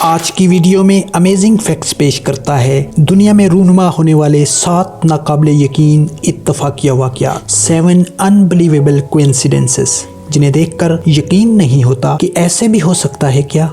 آج کی ویڈیو میں امیزنگ فیکٹس پیش کرتا ہے دنیا میں رونما ہونے والے 7 ناقابل یقین اتفاقیہ واقعات، 7 unbelievable coincidences جنہیں دیکھ کر یقین نہیں ہوتا کہ ایسے بھی ہو سکتا ہے کیا۔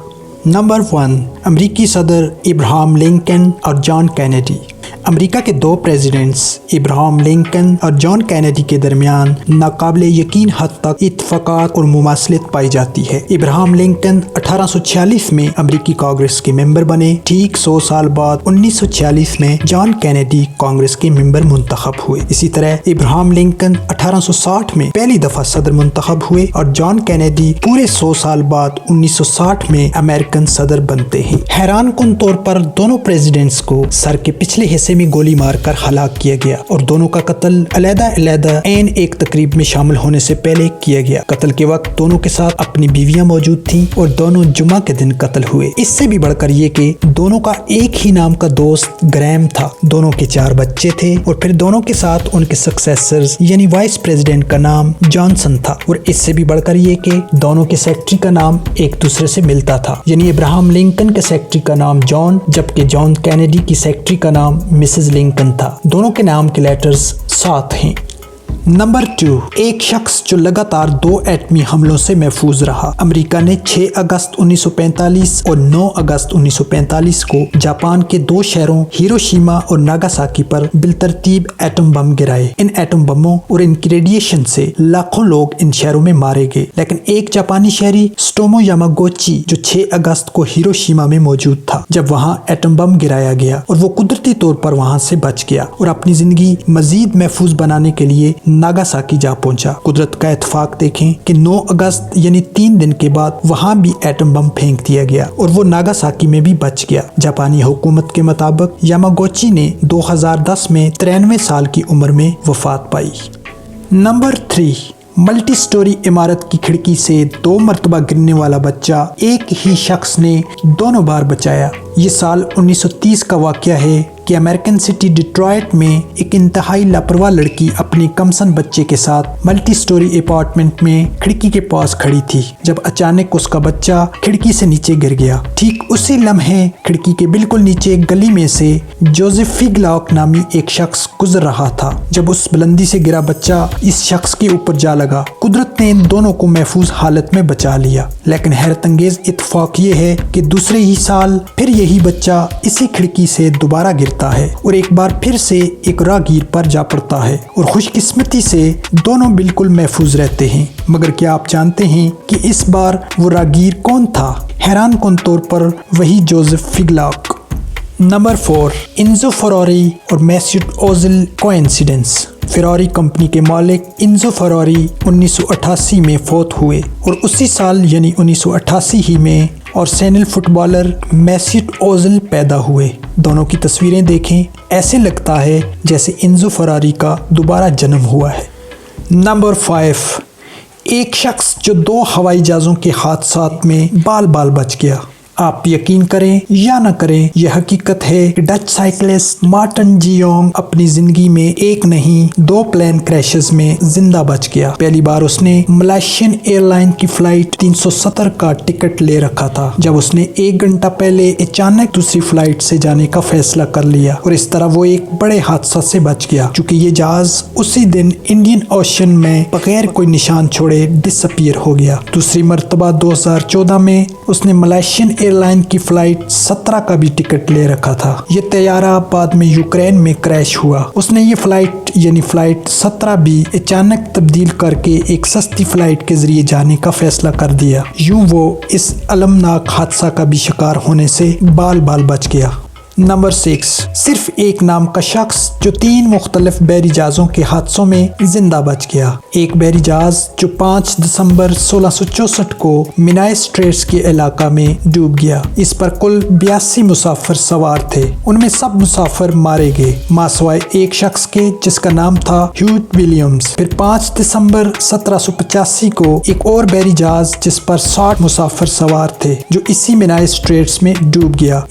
نمبر 1، امریکی صدر ابراہم لنکن اور جان کینیڈی۔ امریکہ کے 2 پریزیڈنٹس ابراہم لنکن اور جان کینیڈی کے درمیان ناقابل یقین حد تک اتفاقات اور مماثلت پائی جاتی ہے۔ ابراہم لنکن 1846 میں امریکی کانگریس کے ممبر بنے، ٹھیک 100 سال بعد 1946 میں جان کینیڈی کانگریس کے ممبر منتخب ہوئے۔ اسی طرح ابراہم لنکن 1860 میں پہلی دفعہ صدر منتخب ہوئے اور جان کینیڈی پورے 100 سال بعد 1960 میں امریکن صدر بنتے ہیں۔ حیران کن طور پر دونوں پریزیڈنٹس کو سر کے پچھلے حصے میں گولی مار کر ہلاک کیا گیا اور دونوں کا قتل علیحدہ عین ایک تقریب میں شامل ہونے سے پہلے کیا گیا۔ قتل کے وقت دونوں کے ساتھ اپنی بیویاں موجود تھیں اور دونوں جمعہ کے دن قتل ہوئے۔ اس سے بھی بڑھ کر یہ کہ دونوں کا ایک ہی نام کا دوست گریم تھا۔ دونوں کے 4 بچے تھے اور پھر دونوں کے ساتھ ان کے سکسیسرز یعنی وائس پریزیڈنٹ کا نام جانسن تھا، اور اس سے بھی بڑھ کر یہ کہ دونوں کے سیکرٹری کا نام ایک دوسرے سے ملتا تھا، یعنی ابراہم لنکن کے سیکرٹری کا نام جان جبکہ جان کینیڈی کی سیکرٹری کا نام مسز لنکن تھا۔ دونوں کے نام کے لیٹرز ساتھ ہیں۔ نمبر 2، ایک شخص جو لگاتار 2 ایٹمی حملوں سے محفوظ رہا۔ امریکہ نے 6 اگست 1945 اور 9 اگست 1945 کو جاپان کے 2 شہروں ہیروشیما اور ناگاساکی پر بالترتیب ایٹم بم گرائے۔ ان ایٹم بموں اور ان کی ریڈیشن سے لاکھوں لوگ ان شہروں میں مارے گئے، لیکن ایک جاپانی شہری سٹومو یاماگوچی جو 6 اگست کو ہیروشیما میں موجود تھا جب وہاں ایٹم بم گرایا گیا، اور وہ قدرتی طور پر وہاں سے بچ گیا اور اپنی زندگی مزید محفوظ بنانے کے لیے ناگاساکی جا پہنچا۔ قدرت کا اتفاق دیکھیں کہ 9 اگست یعنی 3 دن کے بعد وہاں بھی ایٹم بم پھینک دیا گیا اور وہ ناگاساکی میں بھی بچ گیا۔ جاپانی حکومت کے مطابق یاماگوچی نے 2010 میں 93 سال کی عمر میں وفات پائی۔ نمبر 3، ملٹی سٹوری عمارت کی کھڑکی سے 2 مرتبہ گرنے والا بچہ ایک ہی شخص نے دونوں بار بچایا۔ یہ سال 1930 کا واقعہ ہے کہ امریکن سٹی ڈیٹرائٹ میں ایک انتہائی لاپرواہ لڑکی اپنے کمسن بچے کے ساتھ ملٹی سٹوری اپارٹمنٹ میں کھڑکی کے پاس کھڑی تھی جب اچانک اس کا بچہ کھڑکی سے نیچے گر گیا۔ ٹھیک اسی لمحے کھڑکی کے بالکل نیچے گلی میں سے جوزف فگلاک نامی ایک شخص گزر رہا تھا۔ جب اس بلندی سے گرا بچہ اس شخص کے اوپر جا لگا۔ قدرت نے ان دونوں کو محفوظ حالت میں بچا لیا، لیکن حیرت انگیز اتفاق یہ ہے کہ دوسرے ہی سال پھر یہی بچہ اسی کھڑکی سے دوبارہ گرتا ہے اور ایک بار پھر سے ایک راہگیر پر جا پڑتا ہے، اور خوش قسمتی سے دونوں بالکل محفوظ رہتے ہیں۔ مگر کیا آپ جانتے ہیں کہ اس بار وہ راہگیر کون تھا؟ حیران کن طور پر وہی جوزف فگلاک۔ نمبر 4، انزو فراری اور میسوٹ اوزل کوئنسیڈنس۔ فراری کمپنی کے مالک انزو فراری 1988 میں فوت ہوئے اور اسی سال یعنی 1988 ہی میں آرسینل فٹ بالر میسوٹ اوزل پیدا ہوئے۔ دونوں کی تصویریں دیکھیں، ایسے لگتا ہے جیسے انزو فراری کا دوبارہ جنم ہوا ہے۔ نمبر 5، ایک شخص جو 2 ہوائی جہازوں کے حادثات میں بال بال بچ گیا۔ آپ یقین کریں یا نہ کریں، یہ حقیقت ہے کہ ڈچ سائیکلسٹ مارٹن جی یونگ اپنی زندگی میں 1 نہیں 2 پلین کریشز میں زندہ بچ گیا۔ پہلی بار اس نے ملائشین ایئر لائن کی فلائٹ 370 کا ٹکٹ لے رکھا تھا جب اس نے 1 گھنٹہ پہلے اچانک دوسری فلائٹ سے جانے کا فیصلہ کر لیا، اور اس طرح وہ ایک بڑے حادثہ سے بچ گیا چونکہ یہ جہاز اسی دن انڈین اوشن میں بغیر کوئی نشان چھوڑے ڈس اپیئر ہو گیا۔ دوسری مرتبہ 2014 میں اس نے ملائشین ایئر لائن کی فلائٹ 17 کا بھی ٹکٹ لے رکھا تھا۔ یہ طیارہ بعد میں یوکرین میں کریش ہوا۔ اس نے یہ فلائٹ یعنی فلائٹ 17 بھی اچانک تبدیل کر کے ایک سستی فلائٹ کے ذریعے جانے کا فیصلہ کر دیا۔ یوں وہ اس المناک حادثہ کا بھی شکار ہونے سے بال بال بچ گیا۔ نمبر 6، صرف ایک نام کا شخص جو 3 مختلف بحری جہازوں کے حادثوں میں زندہ بچ گیا۔ ایک بحری جہاز جو 5 دسمبر 1664 کو منائے اسٹریٹس کے علاقہ میں ڈوب گیا۔ اس پر کل 82 مسافر سوار تھے، ان میں سب مسافر مارے گئے ماں سوائے ایک شخص کے جس کا نام تھا ہیوٹ ولیمز۔ پھر 5 دسمبر 1785 کو ایک اور بحری جہاز جس پر 60 مسافر سوار تھے جو اسی منائے اسٹریٹس میں ڈوب گیا۔